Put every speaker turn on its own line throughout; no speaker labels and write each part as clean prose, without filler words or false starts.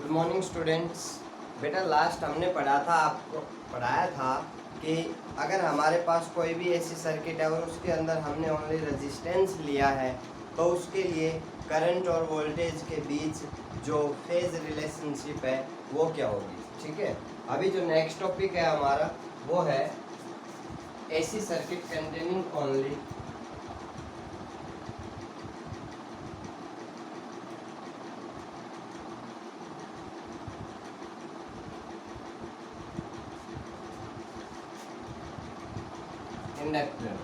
Good morning students. बेटा last हमने आपको पढ़ाया था कि अगर हमारे पास कोई भी ऐसी सर्किट है और उसके अंदर हमने ओनली रेजिस्टेंस लिया है तो उसके लिए करंट और वोल्टेज के बीच जो फेज रिलेशनशिप है वो क्या होगी। ठीक है, अभी जो नेक्स्ट टॉपिक है हमारा वो है ऐसी सर्किट कंटेनिंग ओनली इंडक्टर।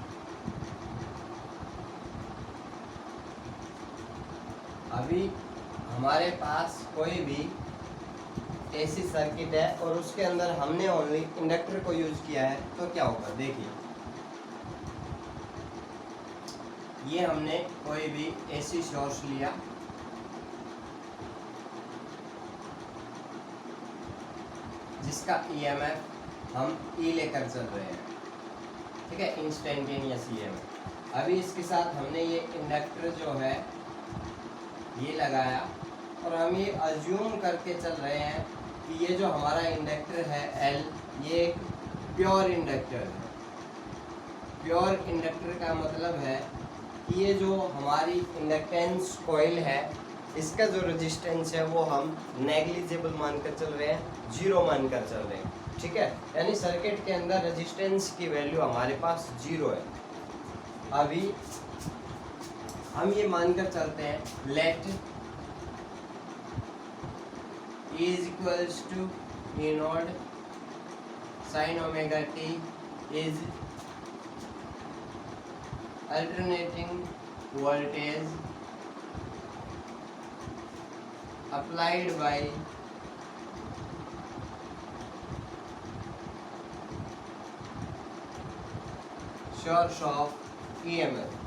अभी हमारे पास कोई भी ऐसी सर्किट है और उसके अंदर हमने ओनली इंडक्टर को यूज किया है तो क्या होगा। देखिए, ये हमने कोई भी ऐसी सोर्स लिया जिसका ईएमएफ हम ई लेकर चल रहे हैं। ठीक है, इंस्टेंटेनियस ईएमएफ। अभी इसके साथ हमने ये इंडक्टर जो है ये लगाया और हम ये अज्यूम करके चल रहे हैं कि ये जो हमारा इंडक्टर है एल, ये एक प्योर इंडक्टर है। प्योर इंडक्टर का मतलब है कि ये जो हमारी इंडक्टेंस कॉइल है इसका जो रेजिस्टेंस है वो हम नेग्लिजिबल मानकर चल रहे हैं, जीरो मानकर चल रहे हैं। ठीक है, यानी सर्किट के अंदर रेजिस्टेंस की वैल्यू हमारे पास जीरो है। अभी हम ये मानकर चलते हैं late E is equals to E naught sin omega t is alternating voltage applied by source of EMF।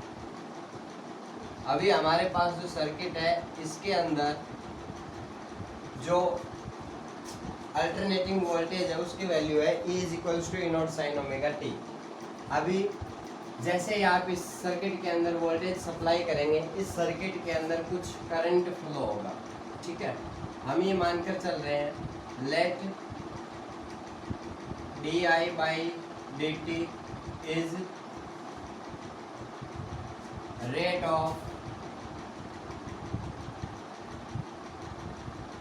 अभी हमारे पास जो सर्किट है इसके अंदर जो अल्टरनेटिंग वोल्टेज है उसकी वैल्यू है E is equals to E naught sine omega t. अभी जैसे ही आप इस सर्किट के अंदर वोल्टेज सप्लाई करेंगे इस सर्किट के अंदर कुछ करंट फ्लो होगा। ठीक है, हम ये मानकर चल रहे हैं let d I by D t is rate of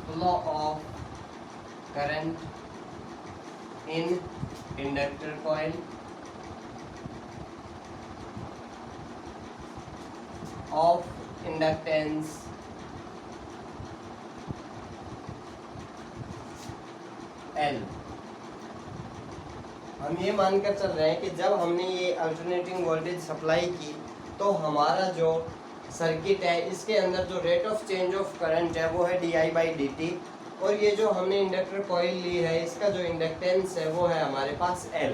flow of current in inductor coil of inductance L। हम ये मानकर चल रहे हैं कि जब हमने ये अल्टरनेटिंग वोल्टेज सप्लाई की तो हमारा जो सर्किट है इसके अंदर जो rate of change of current है वो है D I by D T, और ये जो हमने इंडक्टर कॉइल ली है इसका जो इंडक्टेंस है वो है हमारे पास L।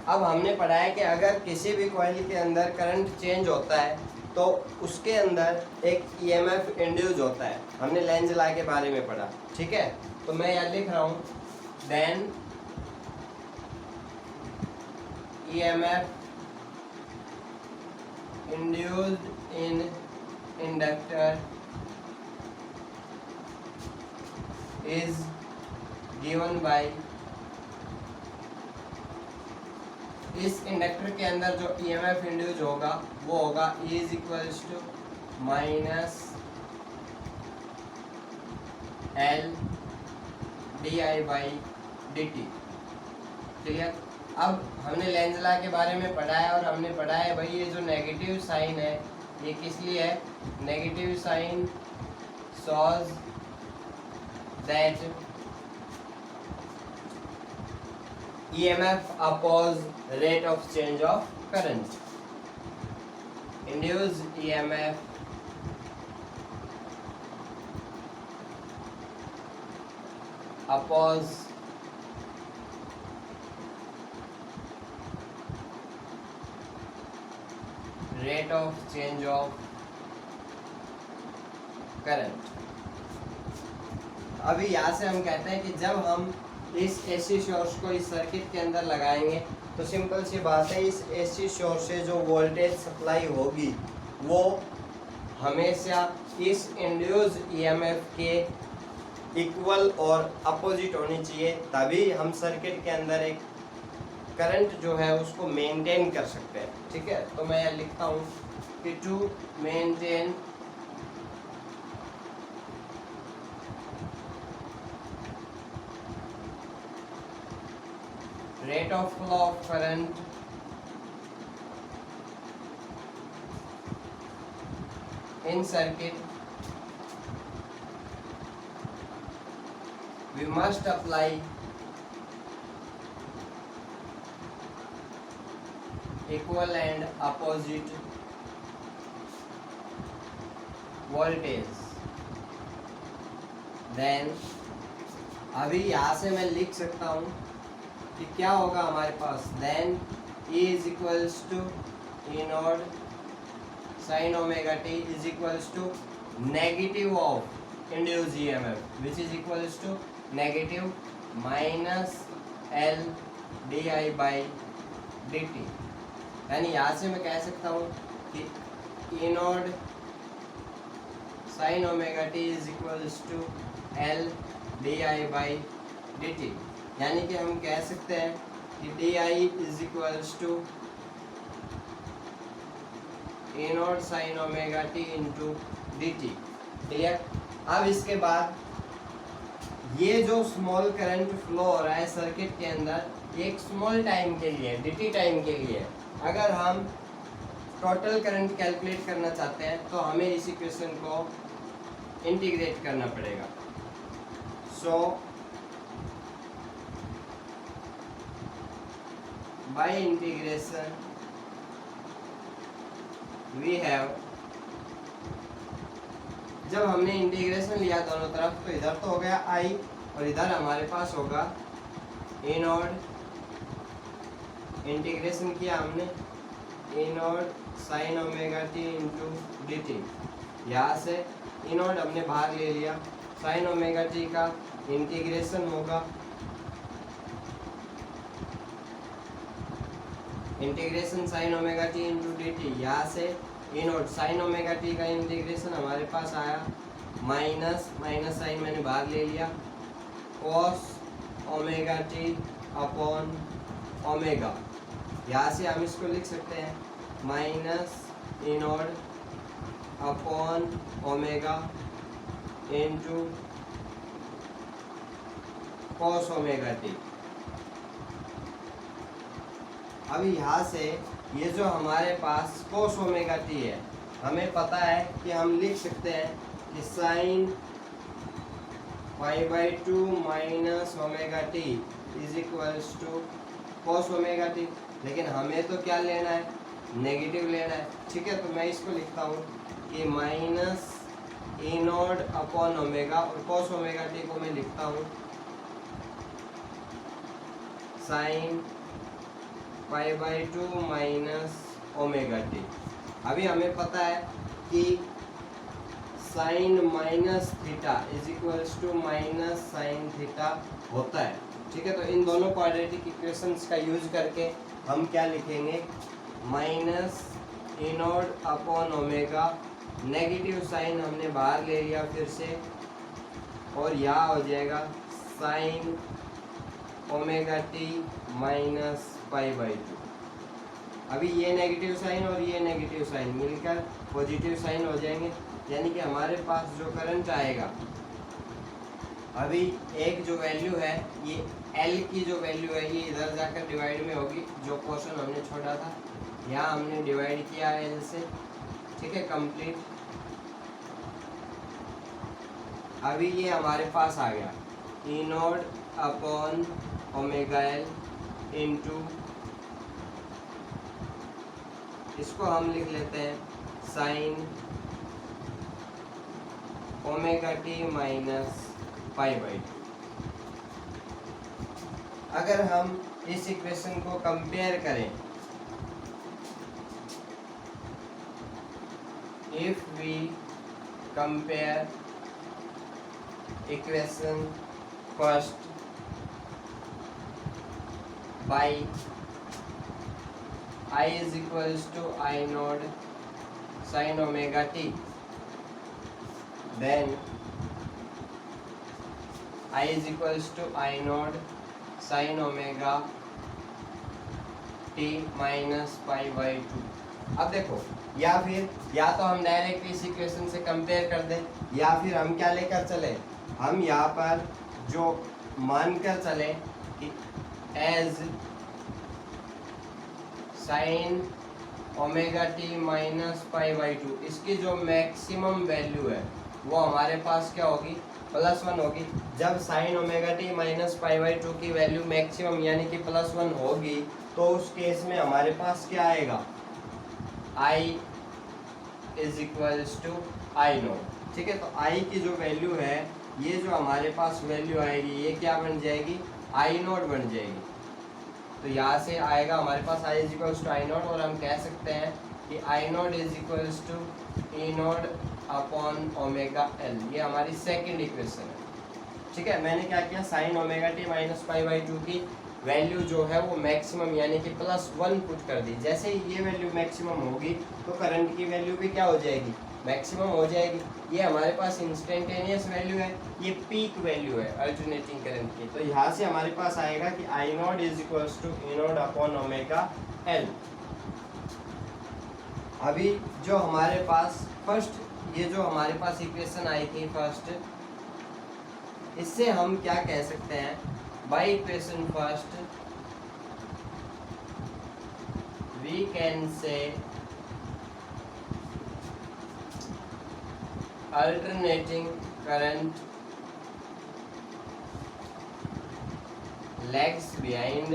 अब हमने पढ़ा है कि अगर किसी भी कॉइल के अंदर करंट चेंज होता है तो उसके अंदर एक ईएमएफ इंड्यूस होता है। हमने लेंज लॉ के बारे में पढ़ा। ठीक है, तो मैं यहाँ लिख रहा हूँ then EMF induced in inductor is given by, इस इंडक्टर के अंदर जो ईएमएफ इंड्यूस होगा वो होगा E is equals to minus L D I by D t. Clear. अब हमने लेंज लॉ के बारे में पढ़ा है और हमने पढ़ा है भाई ये जो नेगेटिव साइन है ये किस लिए है। Negative sine shows that EMF oppose rate of change of current। Induced EMF oppose rate of change of current। अभी यहाँ से हम कहते हैं कि जब हम इस एसी सोर्स को इस सर्किट के अंदर लगाएंगे तो सिंपल सी बात है इस एसी सोर्स से जो वोल्टेज सप्लाई होगी वो हमेशा इस इंड्यूस ईएमएफ के इक्वल और अपोजिट होनी चाहिए, तभी हम सर्किट के अंदर एक करंट जो है उसको मेंटेन कर सकते हैं। ठीक है, तो मैं यहाँ लिखता हूँ कि to maintain rate of flow of current in circuit, we must apply equal and opposite voltage. Then अभी यहाँ से मैं लिख सकता हूँ कि क्या होगा हमारे पास, then E is equals to E naught sine omega T is equals to negative of induced EMF which is equals to negative minus L D I by D T. यानी यहाँ से मैं कह सकता हूँ कि E naught sine omega T is equals to L D I by D T. यानी कि हम कह सकते हैं कि D I is equals to A naught sine omega T into D t. Clear. अब इसके बाद ये जो स्मॉल करंट फ्लो हो रहा है सर्किट के अंदर एक स्मॉल टाइम के लिए, डी टी टाइम के लिए, अगर हम टोटल करंट कैलकुलेट करना चाहते हैं तो हमें इस इक्वेशन को इंटीग्रेट करना पड़ेगा। सो by integration we have, जब हमने इंटीग्रेशन लिया दोनों तरफ तो इधर तो हो गया i और इधर हमारे पास होगा ए नॉट, इंटीग्रेशन किया हमने A naught sine omega T into D T. यहाँ से ए नॉट हमने बाहर ले लिया, साइन ओमेगा टी का इंटीग्रेशन होगा integration sine omega T into D T. यहाँ से A naught sine omega T का इंटीग्रेशन हमारे पास आया माइनस माइनस साइन मैंने बाहर ले लिया cos omega T upon omega. यहाँ से हम इसको लिख सकते हैं minus a naught upon omega into cos omega t. अभी यहाँ से ये जो हमारे पास कोस ओमेगा टी है, हमें पता है कि हम लिख सकते हैं कि sine pi by two minus omega T is equals to cos omega T. लेकिन हमें तो क्या लेना है, नेगेटिव लेना है। ठीक है, तो मैं इसको लिखता हूँ कि minus a naught upon omega, और कोस ओमेगा टी को मैं लिखता हूँ sine pi by two minus omega t. अभी हमें पता है कि sine minus theta is equals to minus sine theta होता है। ठीक है, तो इन दोनों क्वाड्रेटिक इक्वेशंस का यूज करके हम क्या लिखेंगे, minus a naught upon omega, negative sine हमने बाहर ले लिया फिर से, और यहाँ हो जाएगा sign omega T minus pi by to. अभी ये नेगेटिव साइन और ये नेगेटिव साइन मिलकर पॉजिटिव साइन हो जाएंगे, यानी कि हमारे पास जो करंट आएगा, अभी एक जो वैल्यू है ये L की जो वैल्यू है ये इधर जाकर डिवाइड में होगी, जो पोर्शन हमने छोड़ा था यहाँ हमने डिवाइड किया L से। ठीक है, कंप्लीट। अभी ये हमारे पास आ गया E naught upon omega L into, इसको हम लिख लेते हैं sine omega T minus pi by two. अगर हम इस इक्वेशन को कंपेयर करें, if we compare equation first by I is equals to I naught sin omega t, then I is equals to I naught sine omega T minus pi by two. अब देखो, या तो हम direct इस equation से compare कर दें, या फिर हम क्या लेकर चले, हम यहाँ पर जो मानकर चले कि as sine omega T minus pi by two, इसकी जो मैक्सिमम वैल्यू है वो हमारे पास क्या होगी, +1 होगी। जब sign omega T minus pi by to की वैल्यू मैक्सिमम यानी कि +1 होगी, तो उस केस में हमारे पास क्या आएगा, I is equals to I naught. ठीक है, तो आई की जो वैल्यू है, ये जो हमारे पास वैल्यू आएगी, ये क्या बन जाएगी, आई नॉट बन जाएगी। तो यहाँ से आएगा हमारे पास I is equals to I naught, और हम कह सकते हैं कि I naught is equals to E naught upon omega L. ये हमारी सेकंड इक्वेशन है। ठीक है, मैंने क्या किया, sign omega T minus pi by to की वैल्यू जो है वो मैक्सिमम यानी कि +1 पुट कर दी। जैसे ही ये वैल्यू मैक्सिमम होगी तो करंट की वैल्यू भी क्या हो जाएगी, मैक्सिमम हो जाएगी। ये हमारे पास इंस्टेंटेनियस वैल्यू है, ये पीक वैल्यू है अल्टरनेटिंग करंट की। तो यहाँ से हमारे पास आएगा कि I naught is equals to E naught upon omega L. अभी जो हमारे पास फर्स्ट, ये जो हमारे पास इक्वेशन आई थी फर्स्ट, इससे हम क्या कह सकते हैं, by equation first we can say alternating current lags behind.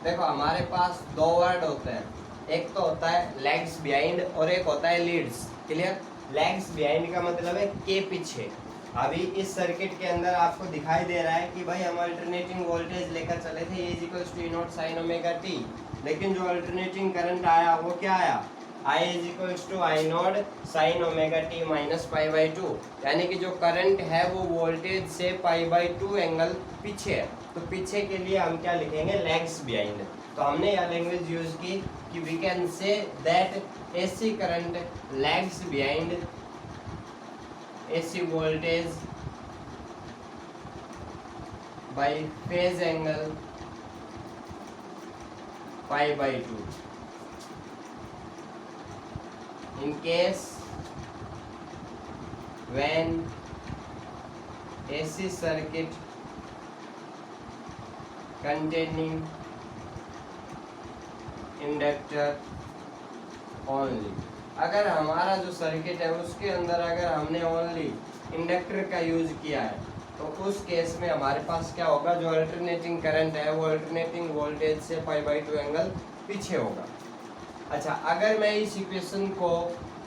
देखो हमारे पास दो वर्ड होते हैं, एक तो होता है लैग्स बिहाइंड और एक होता है लीड्स। क्लियर, लैग्स बिहाइंड का मतलब है के पीछे। अभी इस सर्किट के अंदर आपको दिखाई दे रहा है कि भाई हम अल्टरनेटिंग वोल्टेज लेकर चले थे, A is equals to E naught sine omega T, लेकिन जो अल्टरनेटिंग करंट आया वो क्या आया, I is equals to I naught sine omega T minus pi by two. यानी कि जो करंट है वो वोल्टेज से पाई बाई टू एंगल पीछे है। तो पीछे के लिए हम क्या लिखेंगे, लैग्स बिहाइंड। तो हमने यह लैंग्वेज यूज की कि we can say that AC current lags behind AC voltage by phase angle pi by 2 in case when AC circuit containing inductor only। अगर हमारा जो सर्किट है उसके अंदर अगर हमने ओनली इंडक्टर का यूज किया है, तो उस केस में हमारे पास क्या होगा, जो अल्टरनेटिंग करंट है वो अल्टरनेटिंग वोल्टेज से पाई बाई टू एंगल पीछे होगा। अच्छा, अगर मैं इस इक्वेशन को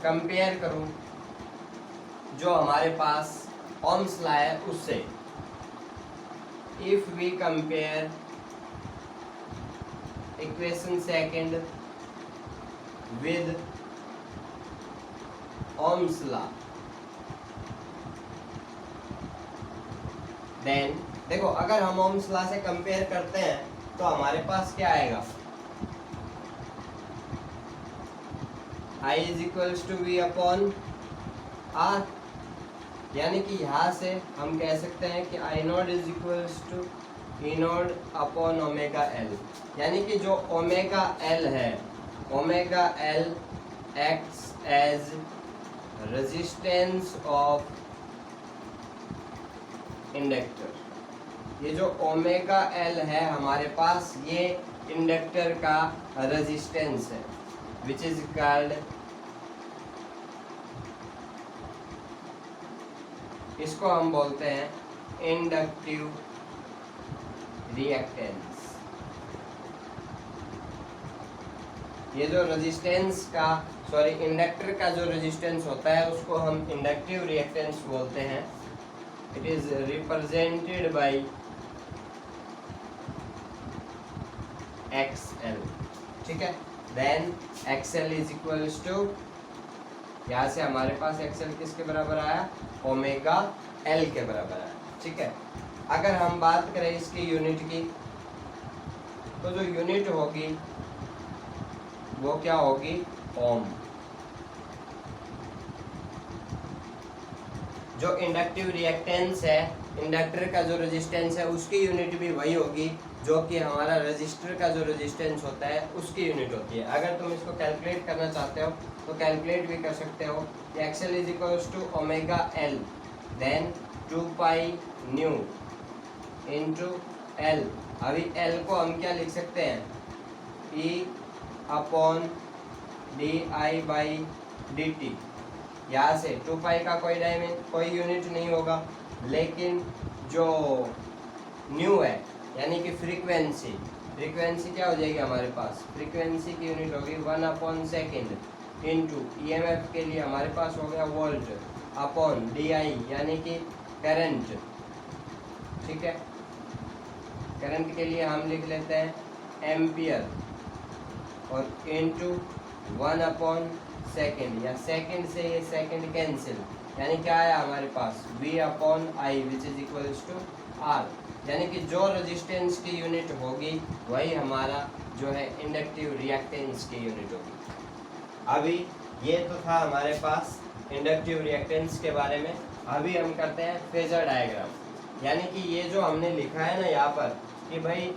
कंपेयर करूं जो हमारे पास ओम्स लॉ है उससे, if we compare equation second with Ohm's law, then देखो अगर हम Ohm's law से कंपेयर करते हैं तो हमारे पास क्या आएगा, I is equals to V upon R. यानी कि यहाँ से हम कह सकते हैं कि I naught is equals to E naught upon omega L. यानी कि जो ओमेगा एल है, omega L acts as resistance of inductor. ये जो ओमेगा एल है हमारे पास, ये इंडक्टर का रेजिस्टेंस है, विच इज कॉल्ड, इसको हम बोलते हैं इंडक्टिव रिएक्टेंस। ये जो रेजिस्टेंस का, सॉरी इंडक्टर का जो रेजिस्टेंस होता है उसको हम इंडक्टिव रिएक्टेंस बोलते हैं। It is represented by XL। ठीक है, then XL is equals to, यहाँ से हमारे पास XL किसके बराबर आया, ओमेगा L के बराबर आया। ठीक है, अगर हम बात करें इसकी यूनिट की, तो जो यूनिट होगी वो क्या होगी, ओम। जो इंडक्टिव रिएक्टेंस है, इंडक्टर का जो रेजिस्टेंस है उसकी यूनिट भी वही होगी जो कि हमारा रजिस्टर का जो रेजिस्टेंस होता है उसकी यूनिट होती है। अगर तुम इसको कैलकुलेट करना चाहते हो तो कैलकुलेट भी कर सकते हो। XL is equals to omega L then 2 pi nu into L. अभी एल को हम क्या लिख सकते हैं, E upon d I by D T. यहाँ से 2 पाई का कोई यूनिट नहीं होगा, लेकिन जो न्यू है यानी कि फ्रीक्वेंसी क्या हो जाएगी हमारे पास, फ्रीक्वेंसी की यूनिट होगी 1 अपॉन सेकेंड इंटू ईएमएफ के लिए हमारे पास हो गया वोल्ट अपॉन डी आई यानी कि करंट। ठीक है, करंट के लिए हम लिख लेते हैं एम्पियर और इनटू 1 अपॉन सेकेंड, या सेकेंड से ये सेकेंड कैंसिल, यानी क्या है हमारे पास v upon I which is equals to r। यानी कि जो रेजिस्टेंस की यूनिट होगी वही हमारा जो है इंडक्टिव रिएक्टेंस की यूनिट होगी। अभी ये तो था हमारे पास इंडक्टिव रिएक्टेंस के बारे में। अभी हम करते हैं फेजर डायग्राम। यानी कि ये जो हमने लिखा है ना यहाँ पर कि भाई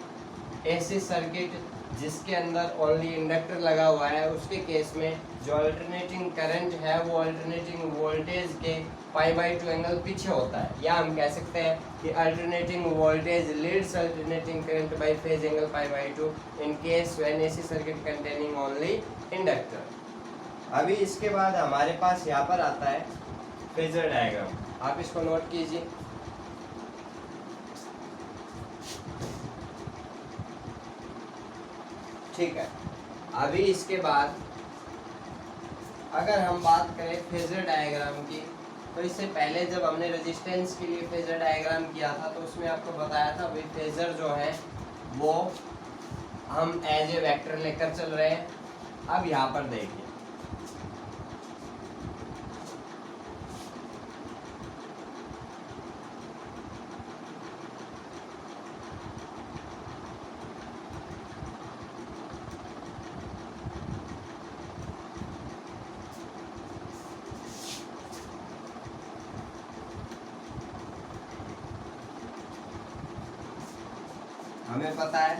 ऐसी सर्किट जिसके अंदर ओनली इंडक्टर लगा हुआ है उसके केस में जो अल्टरनेटिंग करंट है वो अल्टरनेटिंग वोल्टेज के π/2 एंगल पीछे होता है, या हम कह सकते हैं कि alternating voltage leads alternating current by phase angle π/2 in case when AC circuit containing only inductor. अभी इसके बाद हमारे पास यहाँ पर आता है फेजर डायग्राम। आप इसको नोट कीजिए। ठीक है, अभी इसके बाद अगर हम बात करें फेजर डायग्राम की, तो इससे पहले जब हमने रेजिस्टेंस के लिए फेजर डायग्राम किया था तो उसमें आपको बताया था भाई फेजर जो है वो हम एज ए वेक्टर लेकर चल रहे हैं। अब यहाँ पर देखिए, हमें पता है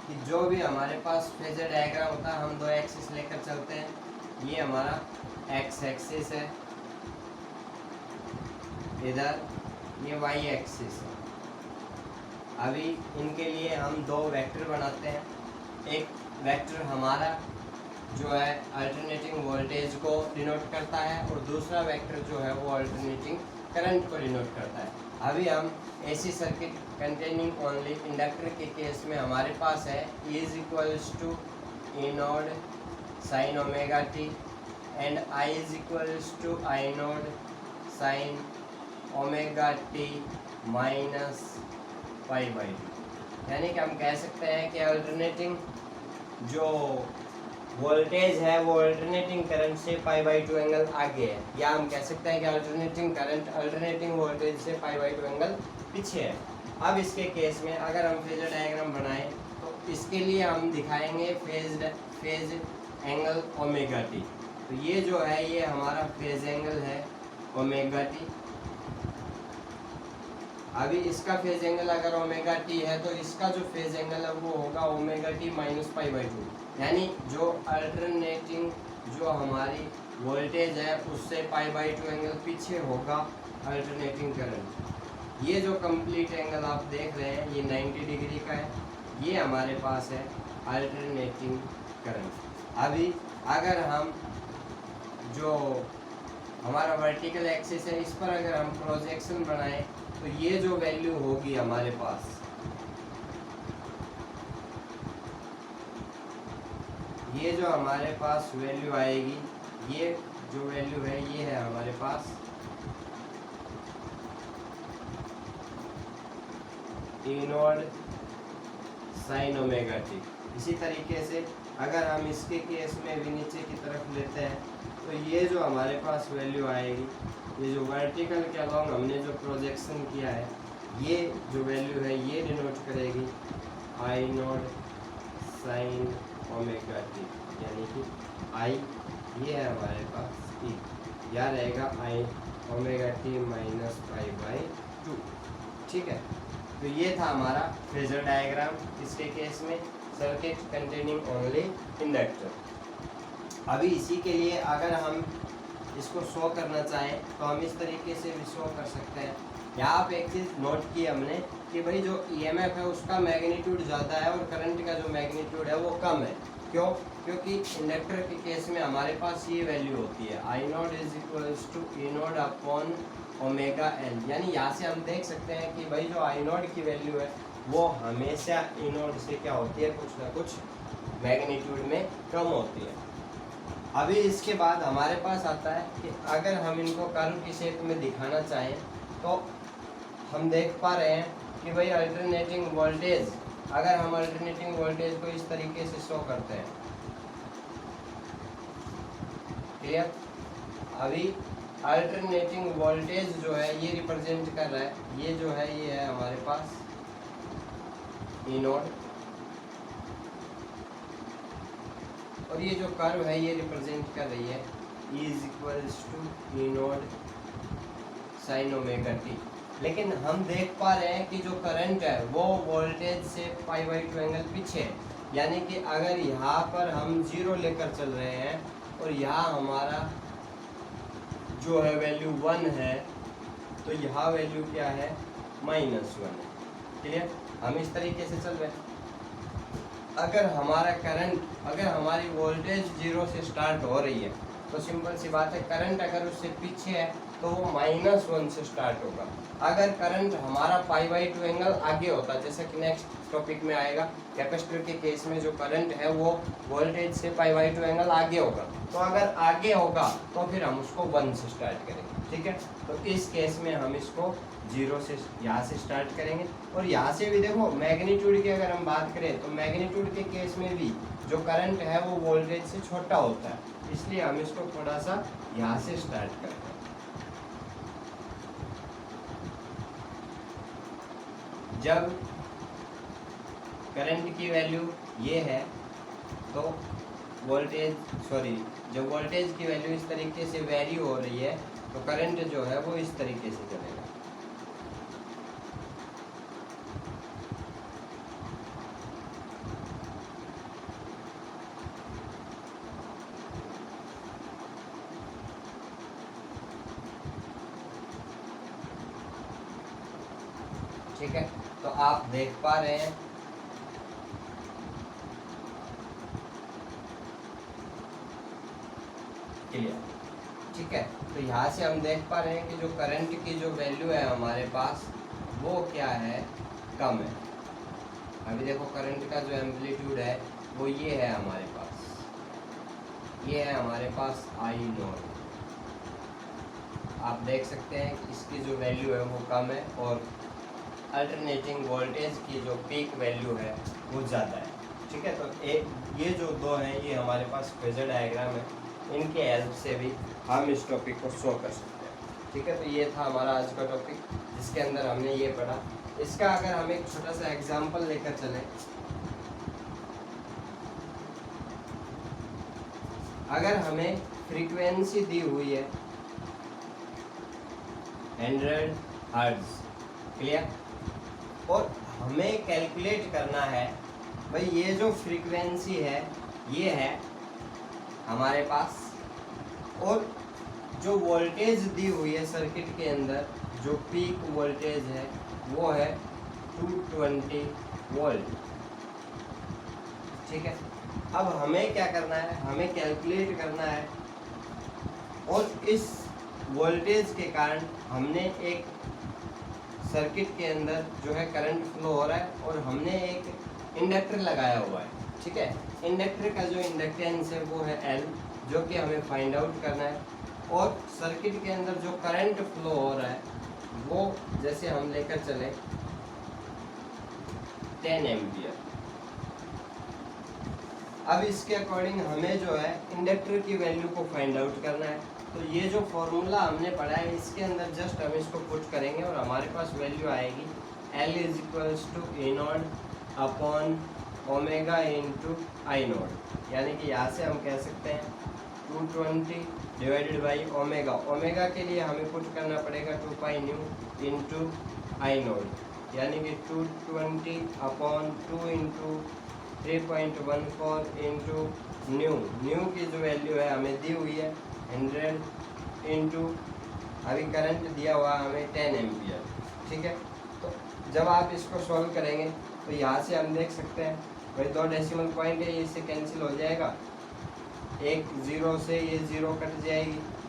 कि जो भी हमारे पास फेजर डायग्राम होता है हम दो एक्सिस लेकर चलते हैं। ये हमारा एक्स एक्सिस है, इधर ये वाई एक्सिस है। अभी इनके लिए हम दो वेक्टर बनाते हैं। एक वेक्टर हमारा जो है अल्टरनेटिंग वोल्टेज को डिनोट करता है और दूसरा वेक्टर जो है वो अल्टरनेटिंग करंट को डिनोट करता है। अभी हम AC circuit containing only inductor के केस में हमारे पास है E is equals to E naught sine omega T and I is equals to I naught sine omega T minus π/2। यानी कि हम कह सकते हैं कि अल्टरनेटिंग जो वोल्टेज है वो अल्टरनेटिंग करंट से π/2 एंगल आगे है, या हम कह सकते हैं कि अल्टरनेटिंग करंट अल्टरनेटिंग वोल्टेज से π/2 एंगल पीछे है। अब इसके केस में अगर हम फेजर डायग्राम बनाएं तो इसके लिए हम दिखाएंगे फेज एंगल ओमेगा टी। तो ये जो है ये हमारा फेज एंगल है ओमेगा टी। अभी इसका फेज एंगल अगर ओमेगा टी है तो इसका जो फेज एंगल है वो होगा ओमेगा टी माइनस π/2। यानी जो अल्टरनेटिंग जो हमारी वोल्टेज है उससे π/2 एंगल पीछे होगा अल्टरनेटिंग करंट। ये जो कंप्लीट एंगल आप देख रहे हैं ये 90 डिग्री का है, ये हमारे पास है अल्टरनेटिंग करंट। अभी अगर हम जो हमारा वर्टिकल एक्सिस है इस पर अगर हम प्रोजेक्शन बनाएं तो ये जो वैल्यू होगी हमारे पास, ये जो हमारे पास वैल्यू आएगी, ये जो वैल्यू है ये है हमारे पास E naught sine omega T. इसी तरीके से अगर हम इसके केस में भी नीचे की तरफ लेते हैं तो ये जो हमारे पास वैल्यू आएगी, ये जो वर्टिकल के अलॉन्ग हमने जो प्रोजेक्शन किया है ये जो वैल्यू है ये डिनोट करेगी आई नोड साइन ओमेगा टी, यानी कि आई ये है हमारे पास ई, या रहेगा आई ओमेगा टी माइनस π/2। ठीक है, तो ये था हमारा फेजर डायग्राम इसके केस में, सर्किट कंटेनिंग ओनली इंडक्टर। अभी इसी के लिए अगर हम इसको शो करना चाहें तो हम इस तरीके से भी शो कर सकते हैं। यहाँ पे एक चीज़ नोट की हमने कि भाई जो ईएमएफ है उसका मैग्नीट्यूड ज़्यादा है और करंट का जो मैग्नीट्यूड है वो कम है। क्यों? क्योंकि इंडक्टर के केस में हमारे पास ये वैल्यू होती है I naught is equals to E naught upon omega L. यानी यहाँ से हम देख सकते हैं कि भाई जो I नॉट की वैल्यू है वो हमेशा E नॉट से क्या होती है, कुछ ना कुछ मैग्नीट्यूड में कम होती है। अभी इसके बाद हमारे पास आता है कि अगर हम इनको कर्व की शेप में दिखाना चाहें तो हम देख पा रहे हैं कि भाई अल्टरनेटिंग वोल्टेज, अगर हम अल्टरनेटिंग वोल्टेज को इस तरीके से शो करते हैं, क्लियर। अभी अल्टरनेटिंग वोल्टेज जो है ये रिप्रेजेंट कर रहा है, ये जो है ये है हमारे पास E नोट, और ये जो कर्व है ये रिप्रेजेंट कर रही है E is equals to E naught sine omega T. लेकिन हम देख पा रहे हैं कि जो करंट है वो वोल्टेज से π/2 एंगल पीछे है। यानी कि अगर यहाँ पर हम 0 लेकर चल रहे हैं और यहाँ हमारा जो है वैल्यू 1 है, तो यहाँ वैल्यू क्या है, -1 है। क्लियर, हम इस तरीके से चल रहे हैं। अगर हमारा करंट, अगर हमारी वोल्टेज 0 से स्टार्ट हो रही है तो सिंपल सी बात है, करंट अगर उससे पीछे है तो वो -1 से स्टार्ट होगा। अगर करंट हमारा π/2 एंगल आगे होता, जैसे कि नेक्स्ट टॉपिक में आएगा, कैपेसिटर के केस में जो करंट है वो वोल्टेज से π/2 एंगल आगे होगा, तो अगर आगे होगा तो फिर हम उसको 1 से स्टार्ट करेंगे। ठीक है, तो इस केस में हम इसको 0 से यहाँ से स्टार्ट करेंगे। और यहाँ से भी देखो मैग्नीट्यूड की अगर हम बात करें तो मैग्नीट्यूड के केस में भी जो करंट है वो वोल्टेज से छोटा होता है, इसलिए हम इसको थोड़ा सा यहाँ से स्टार्ट करते हैं। जब करंट की वैल्यू ये है तो वोल्टेज, जब वोल्टेज की वैल्यू इस तरीके से वेरी हो रही है तो करंट जो है वो इस तरीके से चलेगा। ठीक है, तो आप देख पा रहे हैं क्लियर। ठीक है, तो यहाँ से हम देख पा रहे हैं कि जो करंट की जो वैल्यू है हमारे पास वो क्या है, कम है। अभी देखो करंट का जो एम्पलीट्यूड है वो ये है हमारे पास, ये है हमारे पास I नॉट। आप देख सकते हैं कि इसकी जो वैल्यू है वो कम है और अल्टरनेटिंग वोल्टेज की जो पीक वैल्यू है वो ज़्यादा है। ठीक है, तो ये जो दो हैं ये हमारे पास फेजर डायग्राम है, इनके हेल्प से भी हम इस टॉपिक को शो कर सकते हैं। ठीक है, तो ये था हमारा आज का टॉपिक जिसके अंदर हमने ये पढ़ा। इसका अगर हम एक छोटा सा एग्जांपल लेकर चलें, अगर हमें फ्रीक्वेंसी दी हुई है 100 हर्ट्ज, क्लियर, और हमें कैलकुलेट करना है भाई ये जो फ्रीक्वेंसी है ये है हमारे पास, और जो वोल्टेज दी हुई है सर्किट के अंदर, जो पीक वोल्टेज है वो है 220 वोल्ट। ठीक है, अब हमें क्या करना है, हमें कैलकुलेट करना है, और इस वोल्टेज के कारण हमने एक सर्किट के अंदर जो है करंट फ्लो हो रहा है और हमने एक इंडक्टर लगाया हुआ है। ठीक है, इंडक्टर का जो इंडक्टेंस है वो है L, जो कि हमें फाइंड आउट करना है, और सर्किट के अंदर जो करंट फ्लो हो रहा है वो जैसे हम लेकर चले 10 एम्पियर। अब इसके अकॉर्डिंग हमें जो है इंडक्टर की वैल्यू को फाइंड आउट करना है। तो ये जो फॉर्मूला हमने पढ़ा है इसके अंदर जस्ट हम इसको पुट करेंगे और हमारे पास वैल्यू आएगी L is equals to E naught upon omega into I naught. यानी कि यहाँ से हम कह सकते हैं 220 डिवाइडेड बाई ओमेगा। ओमेगा के लिए हमें पुट करना पड़ेगा 2 पाई न्यू इंटू आई नोट, यानी कि 220/2 इंटू 3.14 इंटू न्यू। न्यू की जो वैल्यू है हमें दी हुई है 100 इंटू अभी करंट दिया हुआ हमें 10 एम्पियर। ठीक है, तो जब आप इसको सॉल्व करेंगे तो यहाँ से हम देख सकते हैं भाई 2 डेसिमल पॉइंट है, इससे कैंसिल हो जाएगा, एक 0 से ये 0 कट जाएगी,